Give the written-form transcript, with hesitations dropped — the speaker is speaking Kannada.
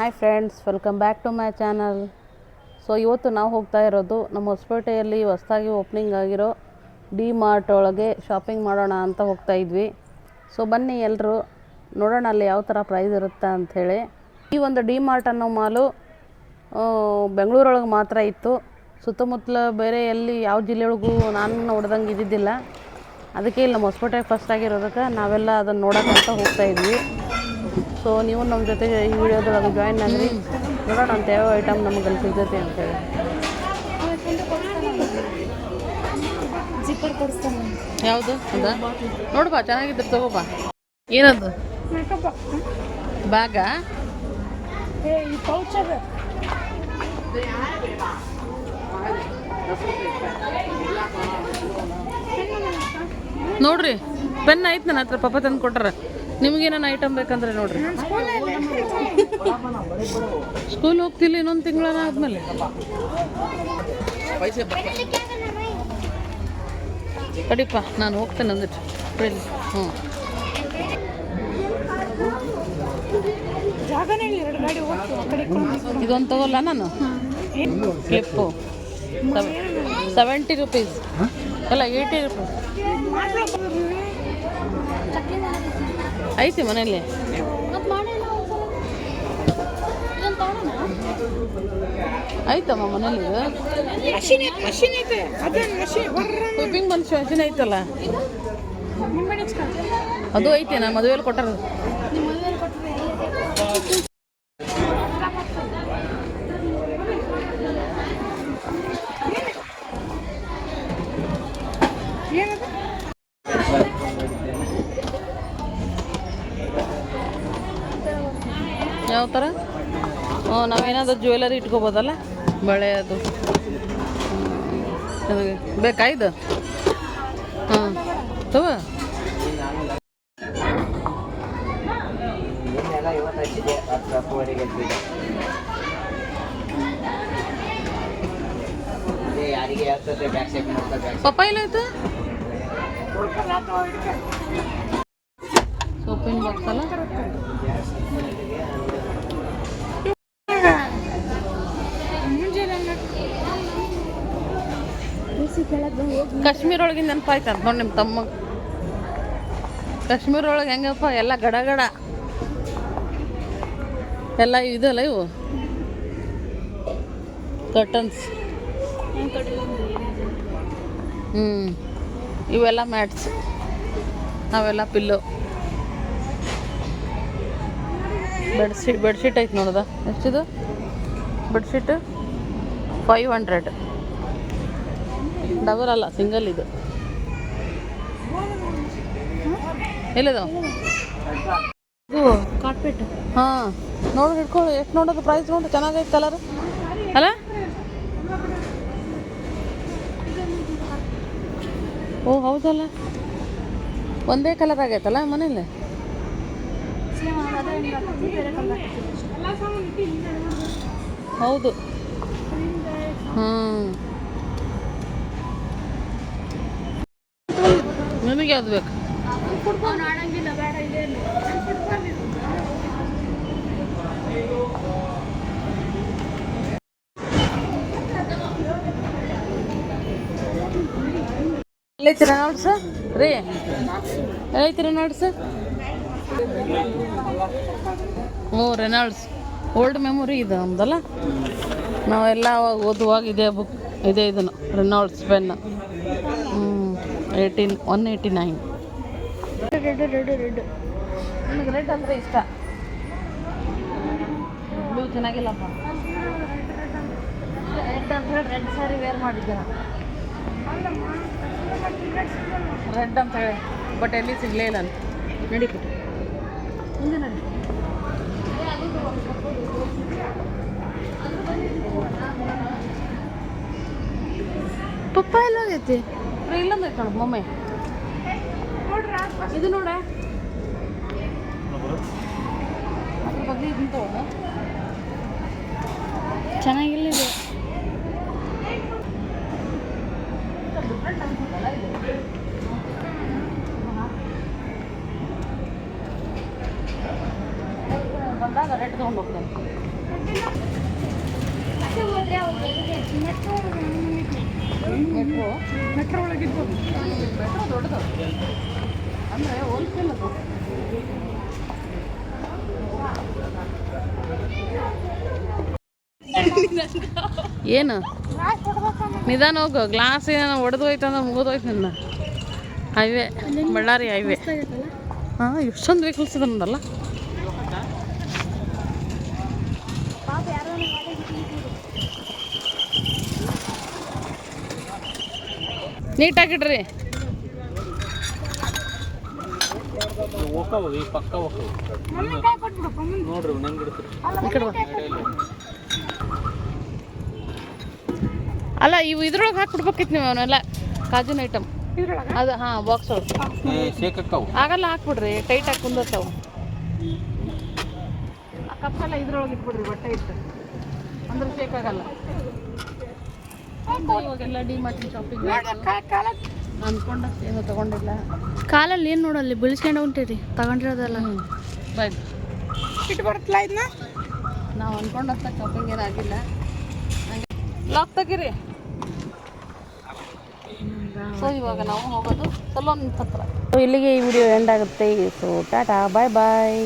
Hi friends, welcome back to my channel. So ಇವತ್ತು ನಾವು ಹೋಗ್ತಾ ಇರೋದು ನಮ್ಮ ಹೊಸಪೇಟೆಯಲ್ಲಿ ಹೊಸದಾಗಿ ಓಪನಿಂಗ್ ಆಗಿರೋ ಡಿ ಮಾರ್ಟ್ ಒಳಗೆ ಶಾಪಿಂಗ್ ಮಾಡೋಣ ಅಂತ ಹೋಗ್ತಾ ಇದ್ವಿ. ಸೊ ಬನ್ನಿ ಎಲ್ಲರೂ ನೋಡೋಣ ಅಲ್ಲಿ ಯಾವ ಥರ ಪ್ರೈಸ್ ಇರುತ್ತೆ ಅಂಥೇಳಿ. ಈ ಒಂದು ಡಿ ಮಾರ್ಟ್ ಅನ್ನೋ ಮಾಲು ಬೆಂಗಳೂರೊಳಗೆ ಮಾತ್ರ ಇತ್ತು. ಸುತ್ತಮುತ್ತಲ ಬೇರೆ ಎಲ್ಲಿ ಯಾವ ಜಿಲ್ಲೆಯೊಳಗೂ ನಾನು ನೋಡ್ದಂಗೆ ಇದ್ದಿದ್ದಿಲ್ಲ. ಅದಕ್ಕೆ ಇಲ್ಲಿ ನಮ್ಮ ಹೊಸಪೇಟೆಗೆ ಫಸ್ಟ್ ಆಗಿರೋದಕ್ಕೆ ನಾವೆಲ್ಲ ಅದನ್ನು ನೋಡೋಕ್ಕಂತ ಹೋಗ್ತಾ ಇದ್ವಿ. ಸೊ ನೀವು ನಮ್ಮ ಜೊತೆಗೆ ಈ ವಿಡಿಯೋದೊಳಗೆ ಜಾಯಿನ್ ಆಗಿರಿ, ನೋಡೋಣ ಅಂತ ಯಾವ ಐಟಮ್ ನಮಗೆ ಅಲ್ಲಿ ಸಿಗ್ತೈತೆ ಅಂತೇಳಿ. ಯಾವುದು ಅದ ನೋಡ್ಬಾ, ಚೆನ್ನಾಗಿದ್ರೆ ತಗೋಬಾ. ಏನದು ಬ್ಯಾಗಾ? ನೋಡ್ರಿ, ಪೆನ್ ಐತೆ ನನ್ನ ಹತ್ರ, ಪಾಪ ತಂದು ಕೊಟ್ಟಾರ. ನಿಮಗೇನೇನು ಐಟಮ್ ಬೇಕಂದ್ರೆ ನೋಡ್ರಿ. ಸ್ಕೂಲ್ ಹೋಗ್ತಿಲ್ಲ, ಇನ್ನೊಂದು ತಿಂಗಳ ಆದ್ಮೇಲೆ. ಕಡಿಪ ನಾನು ಹೋಗ್ತೇನೆ ಅಂದಿಟ್ಟು. ಹ್ಞೂ, ಇದೊಂದು ತಗೋಲ್ಲ ನಾನು. ಕ್ಲಿಪ್ಪು 70 ರೂಪೀಸ್ ಅಲ್ಲ 80 ರೂಪೀಸ್ ಐತಿ ಮನೇಲಿ. ಆಯ್ತಮ್ಮ ಮನೇಲಿ ಕುಕಿಂಗ್ ಬಂದು ಮಷಿನ್ ಐತಲ್ಲ, ಅದು ಐತೆ. ನಾ ಮದುವೆಯಲ್ಲಿ ಕೊಟ್ಟಾರ. ಯಾವ ಥರ? ನಾವೇನಾದರೂ ಜ್ಯುವೆಲರಿ ಇಟ್ಕೋಬೋದಲ್ಲ, ಬಳೆ ಅದು ಚೆನ್ನಾಗಿ ಬೇಕಾ ಇದು? ಹಾಂ ತಗೋ. ಪಪ್ಪಾಯಿಲ್ಲ ಆಯ್ತು, ಸೋಪಿನ ಬಾಕ್ಸ್ ಅಲ್ಲ. ಕಾಶ್ಮೀರ ಒಳಗಿಂದ ನೆನಪಾಯ್ತು ಅಂತ ನೋಡಿ ನಿಮ್ಮ ತಮ್ಮ. ಕಾಶ್ಮೀರ ಒಳಗೆ ಹೆಂಗಪ್ಪ ಎಲ್ಲ ಗಡ ಎಲ್ಲ ಇದಲ್ಲ, ಇವು ಕರ್ಟನ್ಸ್. ಇವೆಲ್ಲ ಮ್ಯಾಟ್ಸ್, ಅವೆಲ್ಲ ಪಿಲ್ಲೋ. ಬೆಡ್ಶೀಟ್ ಐತೆ ನೋಡೋದ. ಎಷ್ಟಿದು ಬೆಡ್ಶೀಟ್? 500. ಡಬಲ್ ಅಲ್ಲ, ಸಿಂಗಲ್ ಇದು. ಎಲ್ಲಿದು? ಇದು ಕಾರ್ಪೆಟ್. ಹಾಂ ನೋಡಿ, ಹಿಡ್ಕೊಳ್ಳಿ. ಎಷ್ಟು ನೋಡೋದು ಪ್ರೈಸ್ ನೋಡಿ, ಚೆನ್ನಾಗೈತೆ ಕಲರ್ ಅಲ್ಲ? ಓ ಹೌದಲ್ಲ, ಒಂದೇ ಕಲರ್ ಆಗೈತಲ್ಲ ಮನೇಲಿ. ಹೌದು. ನಿಮಗೆ ಯಾವ್ದು ಬೇಕು? ಎಲ್ಲೈತಿ ರೆನಾಲ್ಡ್ಸ್ ರೀ? ಎಲ್ಲೈತಿ ರೆನಾಲ್ಡ್ಸ್? ಓ ರೆನಾಲ್ಡ್ಸ್ ಓಲ್ಡ್ ಮೆಮೊರಿ ಇದೆ ನಮ್ದಲ್ಲ. ನಾವೆಲ್ಲ ಓದುವಾಗ ಇದೇ ಬುಕ್ ಇದೆ. ಇದನ್ನು ರೆನಾಲ್ಡ್ಸ್ ಪೆನ್ 189. ರೆಡ್ ನನಗೆ ರೆಡ್ ಅಂದರೆ ಇಷ್ಟ. ಬ್ಲೂ ಚೆನ್ನಾಗಿಲ್ಲಪ್ಪ. ರೆಡ್ ಅಂತ ಹೇಳಿ ರೆಡ್ ಸ್ಯಾರಿ ವೇರ್ ಮಾಡಿದ್ದೆ ನಾನು. ರೆಡ್ ಅಂತ ಹೇಳಿ ಬಟ್ ಎಲ್ಲಿ ಸಿಗಲೇ ಇಲ್ಲ. ನಡೀಬಿಟ್ಟು ಮುಂದೆ ನಡಿ. ಪಪ್ಪ ಎಲ್ಲ ಹೋಗೈತಿ ಇಲ್ಲಂದ ಕಣ ಮಮ್ಮಿ. ಇದು ನೋಡ, ಅದ್ರ ಬಗ್ಗೆ ಇದು ಚೆನ್ನಾಗಿಲ್ಲ. ಇದು ಬಂದಾಗ ರೆಡ್ ತೊಗೊಂಡು ಹೋಗ್ತೇನೆ. Metro metro ಒಳಗಿರ್ಬೋದು. ಮೆಟ್ರೋ ದೊಡ್ಡದು ಅಂದರೆ ಹೋಲ್ಸೇಲ್ ಅದು. ಏನು ನಿಧಾನ ಹೋಗು, ಗ್ಲಾಸ್ ಏನೋ ಒಡೆದೋಯ್ತು ಅಂದ್ರೆ ಮುಗಿದೋಯ್ತು ನಿನ್ನ. Highway Ballari highway. ಹಾಂ ಎಷ್ಟೊಂದು ವೆಹಿಕಲ್ಸ್ ಇದನ್ನಲ್ಲ. ನೀಟಾಗಿಡ್ರಿ. ಅಲ್ಲ ಇವು ಇದ್ರೊಳಗೆ ಹಾಕ್ಬಿಡ್ಬೇಕಿತ್ತು ನೀವು ಅವನ್ನೆಲ್ಲ ಕಾಜಿನ ಐಟಮ್ ಅದು. ಹಾಂ ಬಾಕ್ಸ್ ಒಳಗೆ ಆಗಲ್ಲ, ಹಾಕ್ಬಿಡ್ರಿ, ಟೈಟ್ ಹಾಕಿ ಕುಂದಿರ್ತಾವೆ. ಆ ಕಪ್ಪೆಲ್ಲ ಇದ್ರೊಳಗೆ ಇಟ್ಬಿಡ್ರಿ, ಬಟ್ಟೆ ಇಟ್ಟು ಅಂದ್ರೆ ಶೇಕ್ ಆಗಲ್ಲ. ಇವಾಗೆಲ್ಲ ಡಿಮಾರ್ಟ್ ಶಾಪಿಂಗ್ ಅನ್ಕೊಂಡಷ್ಟು ಏನೂ ತಗೊಂಡಿಲ್ಲ. ಕಾಲಲ್ಲಿ ಏನು ನೋಡಲ್ಲಿ ಬೀಳ್ಸ್ಕೊಂಡು ಹೊಂಟಿರಿ ತಗೊಂಡಿರೋದಲ್ಲ. ಬಾಯ್ ಇಟ್ಟು ಬರುತ್ತಲ್ಲ ಇದನ್ನ. ನಾವು ಅನ್ಕೊಂಡಷ್ಟ ಶಾಪಿಂಗ್ ಏನಾಗಿಲ್ಲ. ಹಂಗೆ ಲಾಕ್ ತೆಗೀರಿ. ಸೊ ಇವಾಗ ನಾವು ಹೋಗೋದು ಸಲೂನ್ ಹತ್ರ. ಸೊ ಇಲ್ಲಿಗೆ ಈ ವಿಡಿಯೋ ಎಂಡ್ ಆಗುತ್ತೆ. ಸೊ ಟಾಟಾ, ಬಾಯ್ ಬಾಯ್.